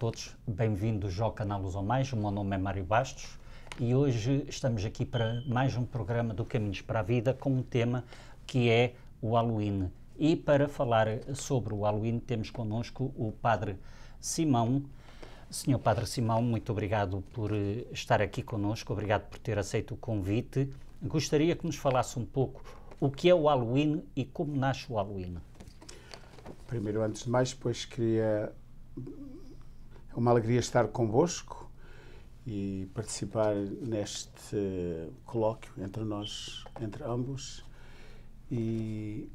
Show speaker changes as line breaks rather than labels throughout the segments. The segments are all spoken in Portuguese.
todos, bem-vindos ao canal Luz ou Mais. O meu nome é Mário Bastos e hoje estamos aqui para mais um programa do Caminhos para a Vida com um tema que é o Halloween. E para falar sobre o Halloween temos connosco o Padre Simão. Senhor Padre Simão, muito obrigado por estar aqui connosco, obrigado por ter aceito o convite. Gostaria que nos falasse um pouco o que é o Halloween e como nasce o Halloween.
Primeiro, antes de mais, pois queria... É uma alegria estar convosco e participar neste colóquio entre nós, entre ambos, e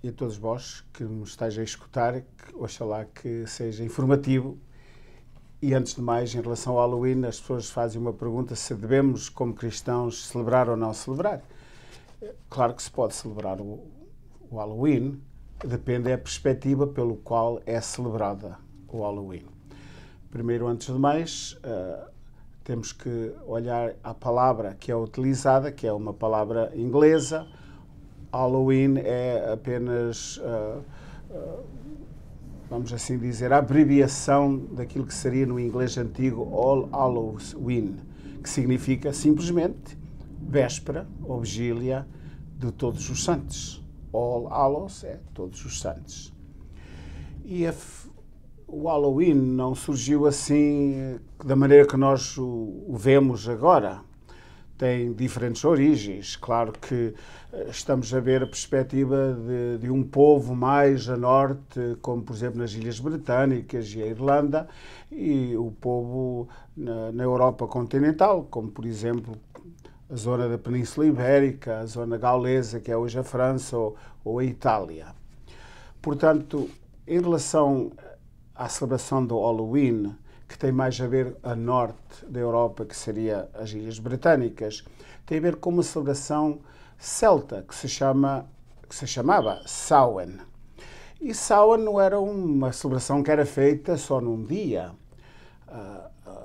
a todos vós que me estejam a escutar, que oxalá que seja informativo. E antes de mais, em relação ao Halloween, as pessoas fazem uma pergunta se devemos, como cristãos, celebrar ou não celebrar. Claro que se pode celebrar o Halloween, depende da perspectiva pelo qual é celebrada o Halloween. Primeiro, antes de mais, temos que olhar a palavra que é utilizada, que é uma palavra inglesa. Halloween é apenas, vamos assim dizer, a abreviação daquilo que seria no inglês antigo All Hallows Eve, que significa simplesmente véspera ou vigília de Todos os Santos. All Hallows é Todos os Santos. E o Halloween não surgiu assim da maneira que nós o vemos agora. Tem diferentes origens. Claro que estamos a ver a perspectiva de um povo mais a norte, como por exemplo nas Ilhas Britânicas e a Irlanda, e o povo na Europa continental, como por exemplo a zona da Península Ibérica, a zona gaulesa, que é hoje a França, ou a Itália. Portanto, em relação à celebração do Halloween, que tem mais a ver a norte da Europa, que seria as Ilhas Britânicas, tem a ver com uma celebração celta, que se chamava Samhain. E Samhain não era uma celebração que era feita só num dia.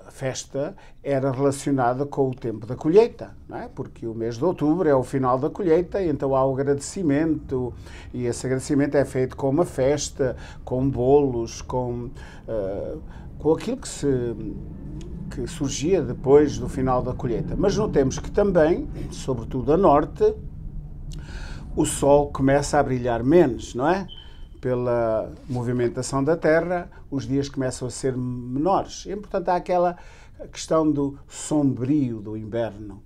A festa era relacionada com o tempo da colheita, não é? Porque o mês de outubro é o final da colheita e então há o agradecimento, e esse agradecimento é feito com uma festa, com bolos, com aquilo que surgia depois do final da colheita. Mas notemos que também, sobretudo a norte, o sol começa a brilhar menos, não é? Pela movimentação da Terra, os dias começam a ser menores. E, portanto, há aquela questão do sombrio do inverno.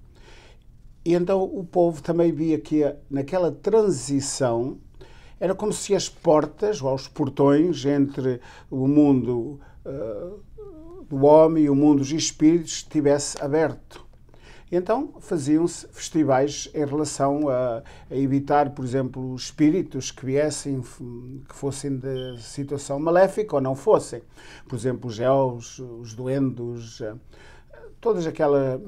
E então o povo também via que naquela transição era como se as portas, ou os portões entre o mundo do homem e o mundo dos espíritos estivesse aberto. E então faziam-se festivais em relação a evitar, por exemplo, os espíritos que viessem, que fossem de situação maléfica ou não fossem. Por exemplo, os elfos, os duendes, toda aquela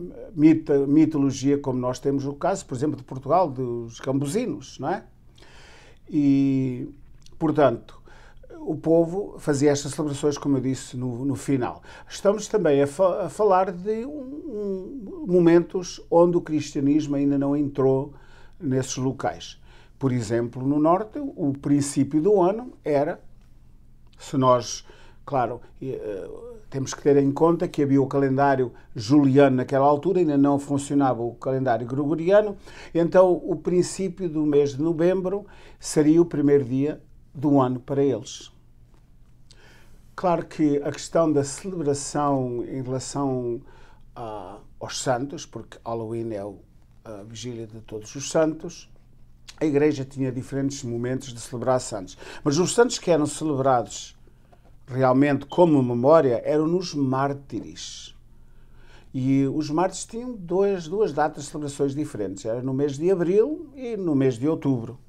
mitologia, como nós temos no caso, por exemplo, de Portugal, dos cambuzinos, não é? E, portanto, o povo fazia estas celebrações, como eu disse, no final. Estamos também a falar de momentos onde o cristianismo ainda não entrou nesses locais. Por exemplo, no norte, o princípio do ano era, se nós, claro, temos que ter em conta que havia o calendário juliano naquela altura, ainda não funcionava o calendário gregoriano, então o princípio do mês de novembro seria o primeiro dia do ano para eles. Claro que a questão da celebração em relação aos santos, porque Halloween é a vigília de Todos os Santos, a Igreja tinha diferentes momentos de celebrar santos. Mas os santos que eram celebrados realmente como memória eram nos mártires. E os mártires tinham duas datas de celebrações diferentes. Era no mês de abril e no mês de outubro.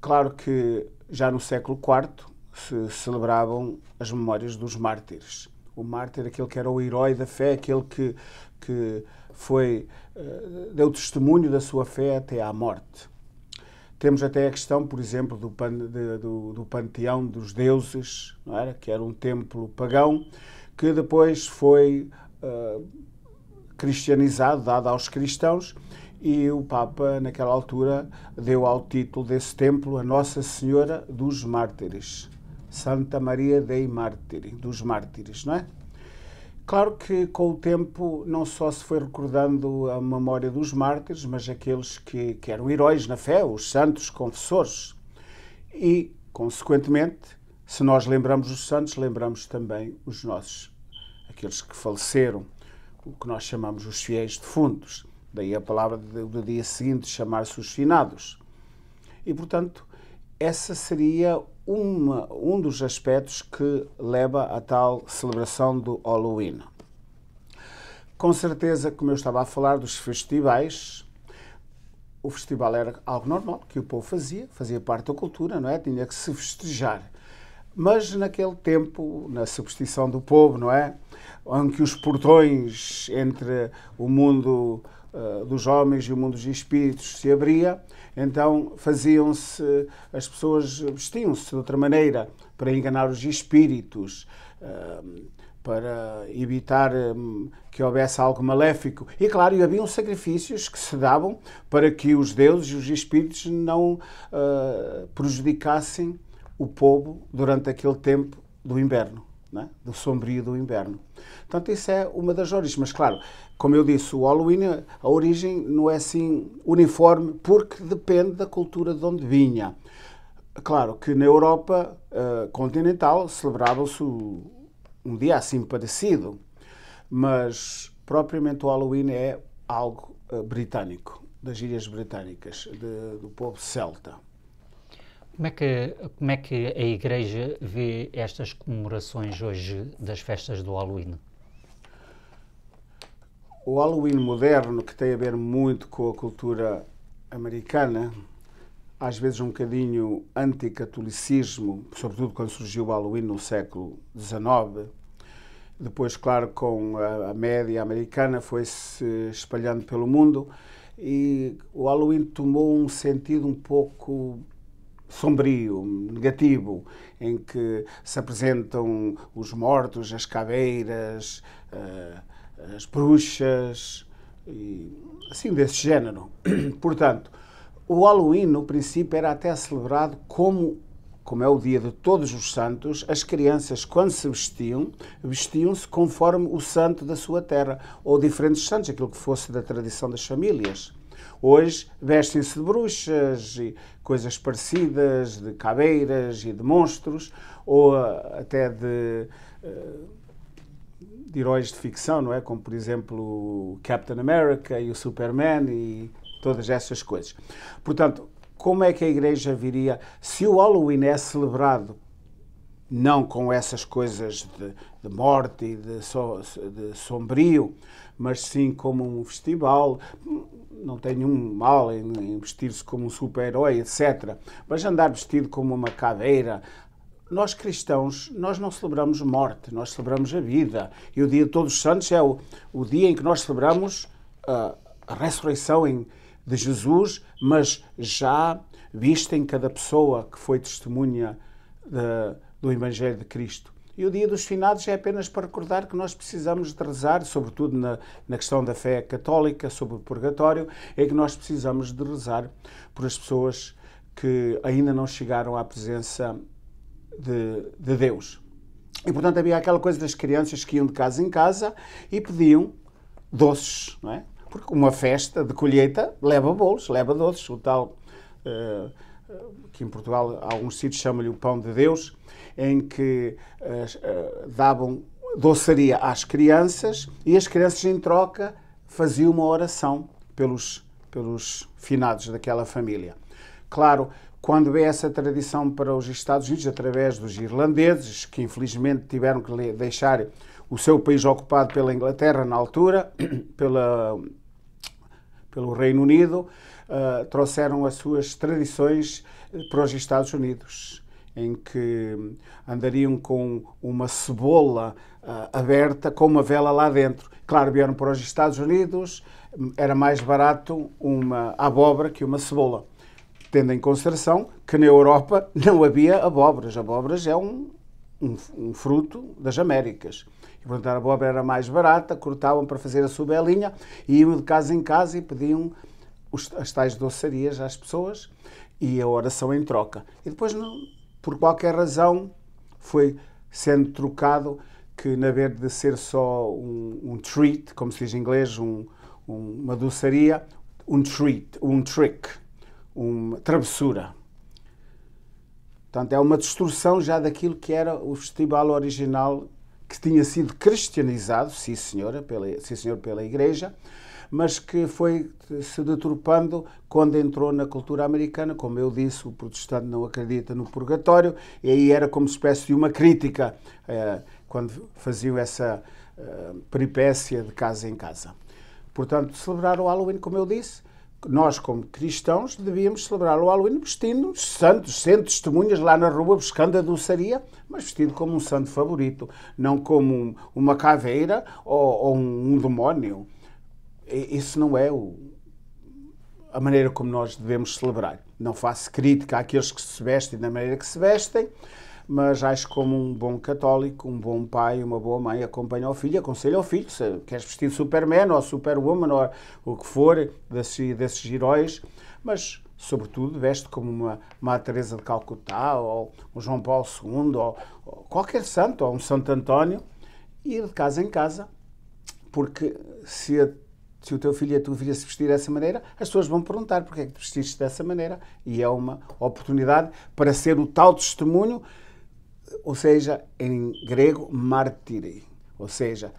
Claro que já no século IV se celebravam as memórias dos mártires. O mártir, aquele que era o herói da fé, aquele que deu testemunho da sua fé até à morte. Temos até a questão, por exemplo, do panteão dos deuses, não era? Que era um templo pagão, que depois foi cristianizado, dado aos cristãos, e o Papa, naquela altura, deu ao título desse templo a Nossa Senhora dos Mártires. Santa Maria dei Mártiri, dos mártires, não é? Claro que com o tempo não só se foi recordando a memória dos mártires, mas aqueles que eram heróis na fé, os santos confessores. E, consequentemente, se nós lembramos os santos, lembramos também os nossos, aqueles que faleceram, o que nós chamamos os fiéis defuntos. Daí a palavra do dia seguinte chamar-se os finados. E, portanto, essa seria um dos aspectos que leva à tal celebração do Halloween. Com certeza, como eu estava a falar dos festivais, o festival era algo normal, que o povo fazia parte da cultura, não é? Tinha que se festejar. Mas naquele tempo, na superstição do povo, não é? Em que os portões entre o mundo dos homens e o mundo dos espíritos se abria, então as pessoas vestiam-se de outra maneira para enganar os espíritos, para evitar que houvesse algo maléfico. E claro, haviam sacrifícios que se davam para que os deuses e os espíritos não prejudicassem o povo durante aquele tempo do inverno, não é? Do sombrio do inverno. Portanto, isso é uma das origens. Mas, claro, como eu disse, o Halloween, a origem não é assim uniforme, porque depende da cultura de onde vinha. Claro que na Europa continental celebrava-se um dia assim parecido, mas propriamente o Halloween é algo britânico, das Ilhas Britânicas, do povo celta.
Como é que a Igreja vê estas comemorações hoje das festas do Halloween?
O Halloween moderno, que tem a ver muito com a cultura americana, às vezes um bocadinho anticatolicismo, sobretudo quando surgiu o Halloween no século XIX. Depois, claro, com a média americana foi-se espalhando pelo mundo e o Halloween tomou um sentido um pouco sombrio, negativo, em que se apresentam os mortos, as caveiras, as bruxas, e assim desse género. Portanto, o Halloween, no princípio, era até celebrado como é o dia de todos os santos. As crianças, quando se vestiam-se conforme o santo da sua terra, ou diferentes santos, aquilo que fosse da tradição das famílias. Hoje vestem-se de bruxas e coisas parecidas, de caveiras e de monstros, ou até de heróis de ficção, não é? Como, por exemplo, o Captain America e o Superman e todas essas coisas. Portanto, como é que a Igreja viria? Se o Halloween é celebrado não com essas coisas de morte e de sombrio, mas sim como um festival, não tem nenhum mal em vestir-se como um super-herói, etc. Mas andar vestido como uma caveira. Nós cristãos, nós não celebramos morte, nós celebramos a vida. E o dia de Todos os Santos é o dia em que nós celebramos a ressurreição de Jesus, mas já vista em cada pessoa que foi testemunha do Evangelho de Cristo. E o dia dos finados é apenas para recordar que nós precisamos de rezar, sobretudo na questão da fé católica, sobre o purgatório, é que nós precisamos de rezar por as pessoas que ainda não chegaram à presença de Deus. E, portanto, havia aquela coisa das crianças que iam de casa em casa e pediam doces, não é? Porque uma festa de colheita leva bolos, leva doces, o tal que em Portugal alguns sítios chamam-lhe o pão de Deus, em que davam doçaria às crianças e as crianças em troca faziam uma oração pelos finados daquela família. Claro, quando veio essa tradição para os Estados Unidos, através dos irlandeses, que infelizmente tiveram que deixar o seu país ocupado pela Inglaterra na altura, pelo Reino Unido, trouxeram as suas tradições para os Estados Unidos, em que andariam com uma cebola aberta com uma vela lá dentro. Claro, vieram para os Estados Unidos, era mais barato uma abóbora que uma cebola, tendo em consideração que na Europa não havia abóboras. Abóboras é um fruto das Américas. E, portanto, a abóbora era mais barata, cortavam para fazer a sua belinha e iam de casa em casa e pediam as tais doçarias às pessoas e a oração em troca. E depois, por qualquer razão, foi sendo trocado, que na vez de ser só um treat, como se diz em inglês, uma doçaria, um treat, um trick, uma travessura. Portanto, é uma destruição já daquilo que era o festival original, que tinha sido cristianizado, sim senhor, pela Igreja, mas que foi se deturpando quando entrou na cultura americana. Como eu disse, o protestante não acredita no purgatório, e aí era como espécie de uma crítica quando faziam essa peripécia de casa em casa. Portanto, celebrar o Halloween, como eu disse, nós, como cristãos, devíamos celebrar o Halloween vestindo-nos santos, sendo testemunhas lá na rua, buscando a doçaria, mas vestido como um santo favorito, não como uma caveira ou um demónio. Isso não é a maneira como nós devemos celebrar. Não faço crítica àqueles que se vestem da maneira que se vestem, mas acho que como um bom católico, um bom pai, uma boa mãe aconselha ao filho, se queres vestir Superman ou Superwoman ou o que for, desses heróis, mas sobretudo veste como uma Madre Teresa de Calcutá ou um João Paulo II ou qualquer santo, ou um Santo António, e ir de casa em casa, porque se o teu filho e a tua filha se vestir dessa maneira, as pessoas vão perguntar porque é que te vestiste dessa maneira, e é uma oportunidade para ser o tal testemunho, ou seja, em grego, mártire, ou seja,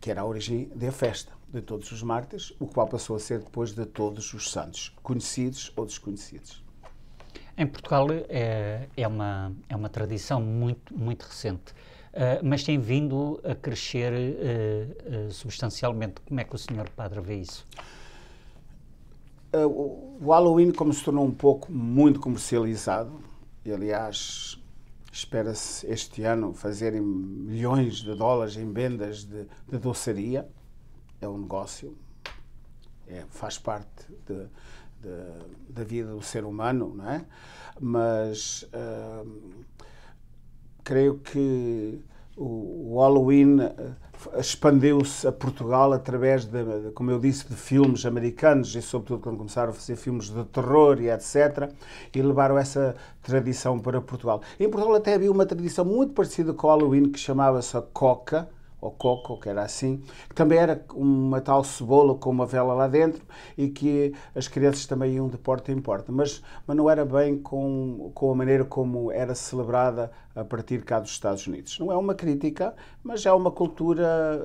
que era a origem da festa de todos os mártires, o qual passou a ser depois de todos os santos, conhecidos ou desconhecidos.
Em Portugal é uma tradição muito recente, mas tem vindo a crescer substancialmente. Como é que o Sr. Padre vê isso?
O Halloween, como se tornou um pouco muito comercializado, e aliás espera-se este ano fazerem milhões de dólares em vendas de doçaria, é um negócio, faz parte da vida do ser humano, não é? Mas creio que o Halloween expandiu-se a Portugal através como eu disse, de filmes americanos, e sobretudo quando começaram a fazer filmes de terror e etc, e levaram essa tradição para Portugal. Em Portugal até havia uma tradição muito parecida com o Halloween, que chamava-se a Coca, ou Coco, que era assim, que também era uma tal cebola com uma vela lá dentro, e que as crianças também iam de porta em porta, mas não era bem com a maneira como era celebrada a partir cá dos Estados Unidos. Não é uma crítica, mas é uma cultura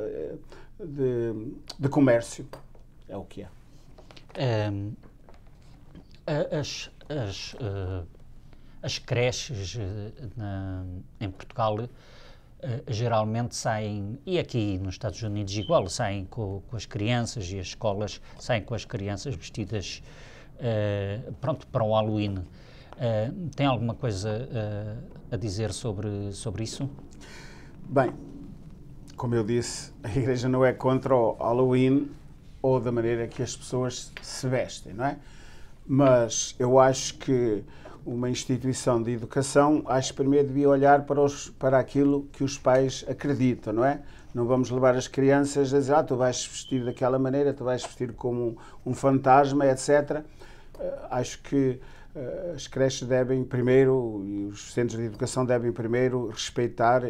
de comércio, é o que é.
As creches em Portugal geralmente saem, e aqui nos Estados Unidos igual, saem com as crianças, e as escolas saem com as crianças vestidas para o Halloween. Tem alguma coisa a dizer sobre isso?
Bem, como eu disse, a Igreja não é contra o Halloween ou da maneira que as pessoas se vestem, não é? Mas eu acho que uma instituição de educação, acho que primeiro devia olhar para aquilo que os pais acreditam, não é? Não vamos levar as crianças a dizer, tu vais vestir daquela maneira, tu vais vestir como um fantasma, etc. Acho que as creches devem primeiro, e os centros de educação devem primeiro respeitar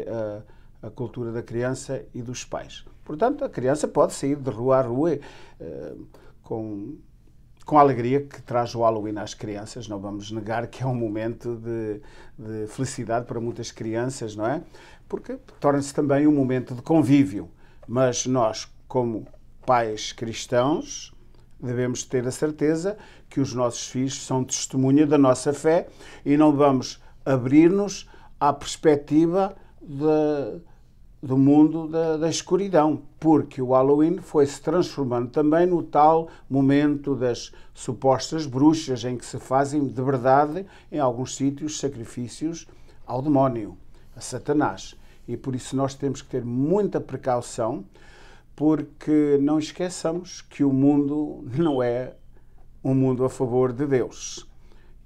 a cultura da criança e dos pais. Portanto, a criança pode sair de rua a rua com a alegria que traz o Halloween às crianças. Não vamos negar que é um momento de felicidade para muitas crianças, não é? Porque torna-se também um momento de convívio. Mas nós, como pais cristãos, devemos ter a certeza que os nossos filhos são testemunha da nossa fé, e não vamos abrir-nos à perspectiva do mundo da escuridão, porque o Halloween foi-se transformando também no tal momento das supostas bruxas, em que se fazem de verdade, em alguns sítios, sacrifícios ao demónio, a Satanás. E por isso nós temos que ter muita precaução, porque não esqueçamos que o mundo não é um mundo a favor de Deus.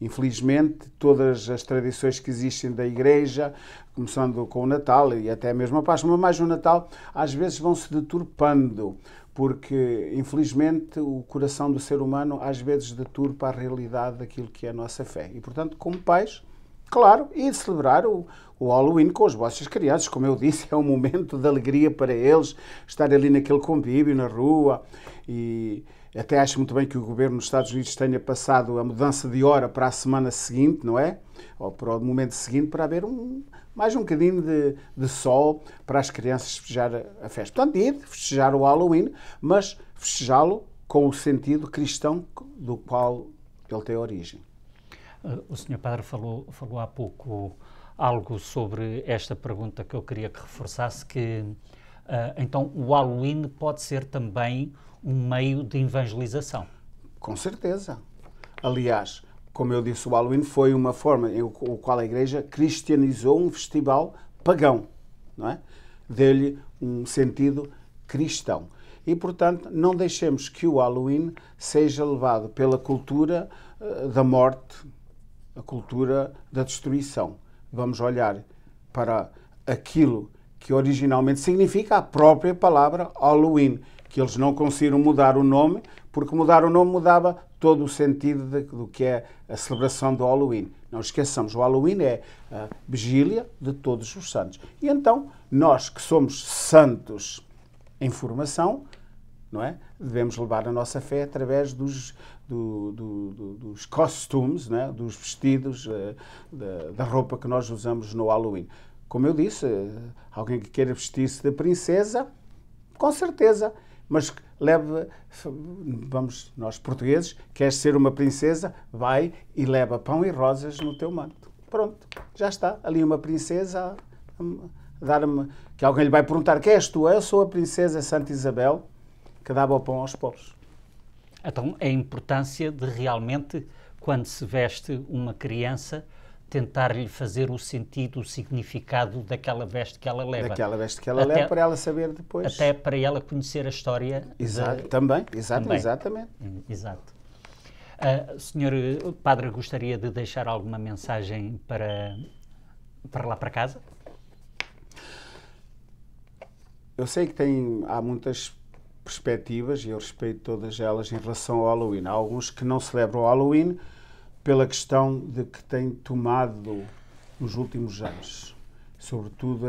Infelizmente, todas as tradições que existem da Igreja, começando com o Natal e até mesmo a Páscoa, mas mais o Natal, às vezes vão se deturpando, porque, infelizmente, o coração do ser humano às vezes deturpa a realidade daquilo que é a nossa fé. E, portanto, como pais, Claro, e celebrar o Halloween com as vossas crianças. Como eu disse, é um momento de alegria para eles, estar ali naquele convívio, na rua. E até acho muito bem que o governo dos Estados Unidos tenha passado a mudança de hora para a semana seguinte, não é? Ou para o momento seguinte, para haver mais um bocadinho de sol para as crianças festejar a festa. Portanto, ir festejar o Halloween, mas festejá-lo com o sentido cristão do qual ele tem origem.
O Sr. Padre falou há pouco algo sobre esta pergunta que eu queria que reforçasse, que então o Halloween pode ser também um meio de evangelização.
Com certeza. Aliás, como eu disse, o Halloween foi uma forma em qual a Igreja cristianizou um festival pagão, não é? Deu-lhe um sentido cristão. E, portanto, não deixemos que o Halloween seja levado pela cultura da morte, a cultura da destruição. Vamos olhar para aquilo que originalmente significa a própria palavra Halloween, que eles não conseguiram mudar o nome, porque mudar o nome mudava todo o sentido do que é a celebração do Halloween. Não esqueçamos, o Halloween é a vigília de todos os santos. E então, nós que somos santos em formação, não é? Devemos levar a nossa fé através dos costumes, não é? Dos vestidos, da roupa que nós usamos no Halloween. Como eu disse, alguém que queira vestir-se de princesa, com certeza, mas nós portugueses, queres ser uma princesa, vai e leva pão e rosas no teu manto. Pronto, já está, ali uma princesa a dar-me, que alguém lhe vai perguntar, quem és tu? Eu sou a princesa Santa Isabel, que dava o pão aos pobres.
Então, a importância de realmente, quando se veste uma criança, tentar-lhe fazer o sentido, o significado daquela veste que ela leva.
Daquela veste que ela leva, para ela saber depois.
Até para ela conhecer a história.
Exato, exatamente.
Exato. Senhor Padre, gostaria de deixar alguma mensagem para lá para casa?
Eu sei que há muitas perspectivas, e eu respeito todas elas em relação ao Halloween. Há alguns que não celebram o Halloween pela questão de que tem tomado nos últimos anos. Sobretudo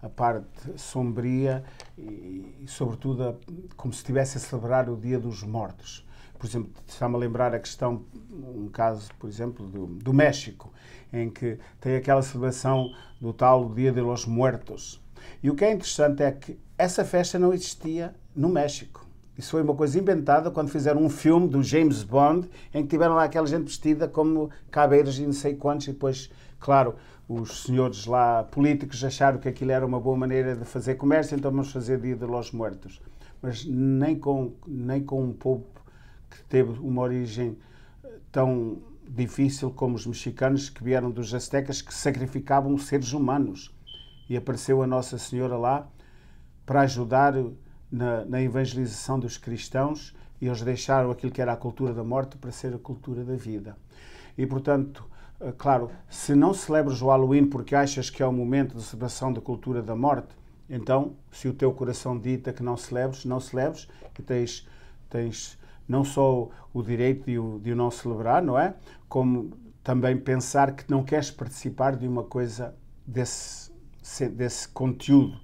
a parte sombria e sobretudo, como se estivesse a celebrar o Dia dos Mortos. Por exemplo, está-me a lembrar a questão, um caso, por exemplo, do México, em que tem aquela celebração do tal Dia de los Muertos. E o que é interessante é que essa festa não existia no México. Isso foi uma coisa inventada quando fizeram um filme do James Bond, em que tiveram lá aquela gente vestida como caveiras e não sei quantos, e depois, claro, os senhores lá políticos acharam que aquilo era uma boa maneira de fazer comércio, então vamos fazer Dia de los Muertos. Mas nem com um povo que teve uma origem tão difícil como os mexicanos, que vieram dos aztecas, que sacrificavam seres humanos. E apareceu a Nossa Senhora lá para ajudar na evangelização dos cristãos, e eles deixaram aquilo que era a cultura da morte para ser a cultura da vida. E, portanto, claro, se não celebras o Halloween porque achas que é o momento de celebração da cultura da morte, então, se o teu coração dita que não celebres, e tens não só o direito de o não celebrar, não é? Como também pensar que não queres participar de uma coisa desse conteúdo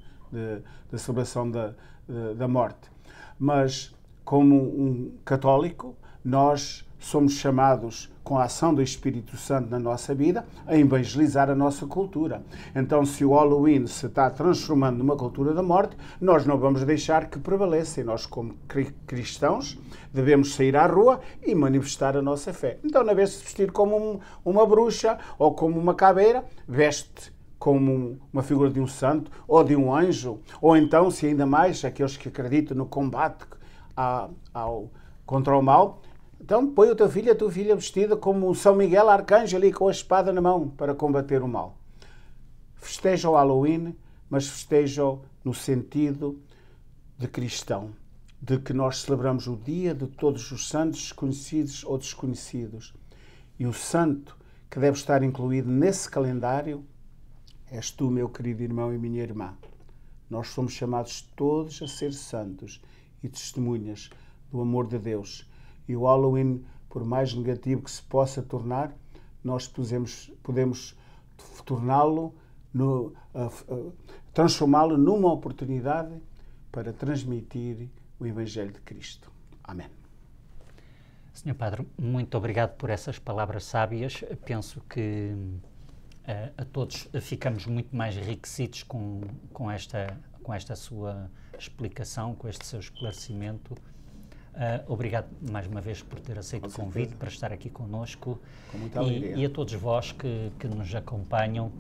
da celebração da morte. Mas, como um católico, nós somos chamados, com a ação do Espírito Santo na nossa vida, a evangelizar a nossa cultura. Então, se o Halloween se está transformando numa cultura da morte, nós não vamos deixar que prevaleça. E nós, como cristãos, devemos sair à rua e manifestar a nossa fé. Então, na vez de se vestir como uma bruxa ou como uma caveira, veste como uma figura de um santo ou de um anjo, ou então, se ainda mais, aqueles que acreditam no combate contra o mal, então põe o teu filho e a tua filha vestida como um São Miguel Arcanjo ali com a espada na mão para combater o mal. Festeja o Halloween, mas festeja no sentido de cristão, de que nós celebramos o dia de todos os santos, conhecidos ou desconhecidos. E o santo que deve estar incluído nesse calendário és tu, meu querido irmão e minha irmã. Nós somos chamados todos a ser santos e testemunhas do amor de Deus. E o Halloween, por mais negativo que se possa tornar, nós podemos torná-lo, transformá-lo numa oportunidade para transmitir o Evangelho de Cristo. Amém.
Senhor Padre, muito obrigado por essas palavras sábias. Penso que a todos ficamos muito mais enriquecidos com esta sua explicação, com este seu esclarecimento. Obrigado mais uma vez por ter aceito o convite para estar aqui connosco.
Com muita alegria.
E a todos vós que nos acompanham,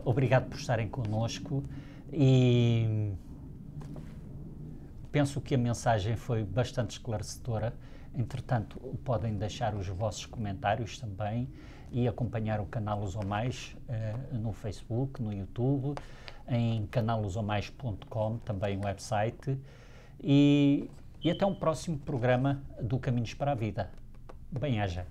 obrigado por estarem connosco e penso que a mensagem foi bastante esclarecedora. Entretanto, podem deixar os vossos comentários também e acompanhar o canal Luz ou Mais no Facebook, no YouTube, em canalluzomais.com, também o website. E até um próximo programa do Caminhos para a Vida. Bem-aja.